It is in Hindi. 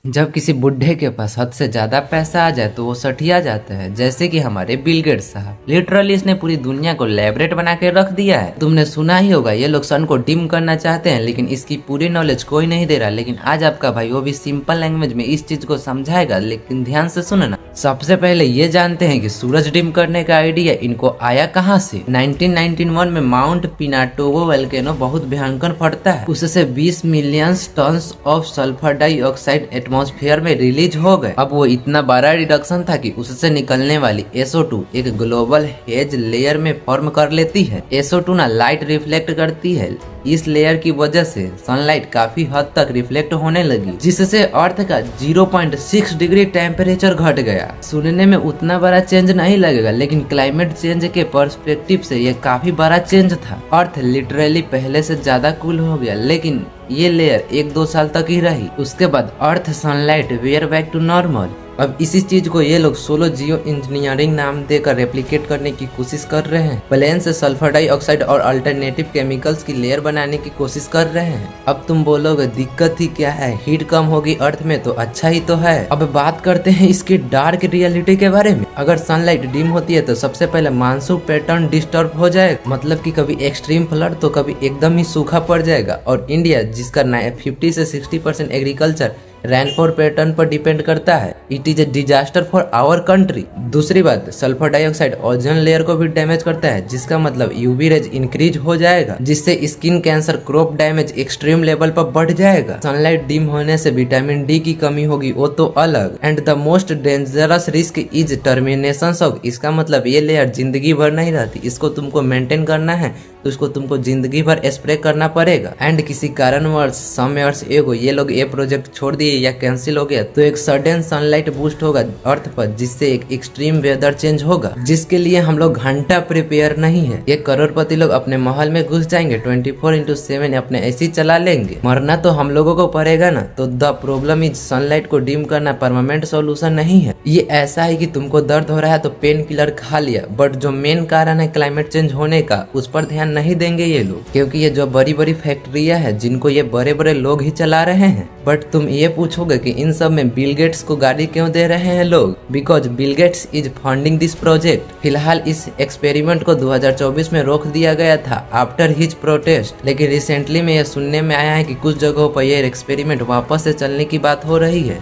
जब किसी बुढ़े के पास हद से ज्यादा पैसा आ जाए तो वो सठिया जाते हैं, जैसे कि हमारे बिल गेट्स साहब। लिटरली इसने पूरी दुनिया को लैबरेट बना के रख दिया है। तुमने सुना ही होगा ये लोग सन को डिम करना चाहते हैं, लेकिन इसकी पूरी नॉलेज कोई नहीं दे रहा। लेकिन आज आपका भाई वो भी सिंपल लैंग्वेज में इस चीज को समझाएगा, लेकिन ध्यान से सुनना। सबसे पहले ये जानते हैं कि सूरज डिम करने का आइडिया इनको आया कहाँ से। 1991 में माउंट पिनाटोगो वोल्केनो बहुत भयंकर फटता है, उससे 20 million ton of sulphur dioxide atmosphere में रिलीज हो गए। अब वो इतना बड़ा रिडक्शन था कि उससे निकलने वाली SO2 एक ग्लोबल हेज लेयर में फॉर्म कर लेती है। SO2 ना लाइट रिफ्लेक्ट करती है, इस लेयर की वजह से सनलाइट काफी हद तक रिफ्लेक्ट होने लगी, जिससे अर्थ का 0.6 डिग्री टेम्परेचर घट गया। सुनने में उतना बड़ा चेंज नहीं लगेगा, लेकिन क्लाइमेट चेंज के पर्सपेक्टिव से ये काफी बड़ा चेंज था। अर्थ लिटरली पहले से ज्यादा कूल हो गया, लेकिन ये लेयर 1-2 साल तक ही रही। उसके बाद earth sunlight were back to normal. अब इसी चीज को ये लोग सोलो जियो इंजीनियरिंग नाम देकर रेप्लिकेट करने की कोशिश कर रहे हैं। प्लेन से सल्फर डाइऑक्साइड और अल्टरनेटिव केमिकल्स की लेयर बनाने की कोशिश कर रहे हैं। अब तुम बोलोगे दिक्कत ही क्या है, हीट कम होगी अर्थ में तो अच्छा ही तो है। अब बात करते हैं इसकी डार्क रियलिटी के बारे में। अगर सनलाइट डिम होती है तो सबसे पहले मानसून पैटर्न डिस्टर्ब हो जाएगा, मतलब कि कभी एक्सट्रीम फ्लड तो कभी एकदम ही सूखा पड़ जाएगा। और इंडिया जिसका 50 से 60% एग्रीकल्चर रेनफॉल पैटर्न पर डिपेंड करता है, it is a disaster for our country. दूसरी बात, सल्फर डाइऑक्साइड ओजोन लेयर को भी डैमेज करता है, जिसका मतलब यूवी रेज इंक्रीज हो जाएगा, जिससे skin cancer, crop damage extreme level पर बढ़ जाएगा। सनलाइट डिम होने से विटामिन डी की कमी होगी, वो तो अलग। And the most dangerous risk is termination of. इसका मतलब ये लेयर जिंदगी भर नहीं रहती, इसको तुमको मेंटेन करना है तो उसको तुमको जिंदगी भर स्प्रे करना पड़ेगा। एंड किसी कारणवश सम इयर्स एगो ये लोग ये प्रोजेक्ट छोड़ दिए या कैंसिल हो गया तो एक सडन सनलाइट बूस्ट होगा अर्थ पर, जिससे एक एक्सट्रीम वेदर चेंज होगा, जिसके लिए हम लोग घंटा प्रिपेयर नहीं है। ये करोड़पति लोग अपने महल में घुस जाएंगे, 24/7 अपने ऐसी चला लेंगे। मरना तो हम लोगों को पड़ेगा ना। तो द प्रॉब्लम इज सनलाइट को डिम करना परमानेंट सोल्यूशन नहीं है। ये ऐसा है कि तुमको दर्द हो रहा है तो पेन किलर खा लिया, बट जो मेन कारण है क्लाइमेट चेंज होने का उस पर ध्यान नहीं देंगे ये लोग, क्योंकि ये जो बड़ी बड़ी फैक्ट्रियां हैं जिनको ये बड़े बड़े लोग ही चला रहे हैं। बट तुम ये पूछोगे कि इन सब में बिल गेट्स को गाड़ी क्यों दे रहे हैं लोग, because Bill Gates is funding this project. फिलहाल इस एक्सपेरिमेंट को 2024 में रोक दिया गया था आफ्टर हिज प्रोटेस्ट, लेकिन रिसेंटली में यह सुनने में आया है कि कुछ जगहों पर यह एक्सपेरिमेंट वापस से चलने की बात हो रही है।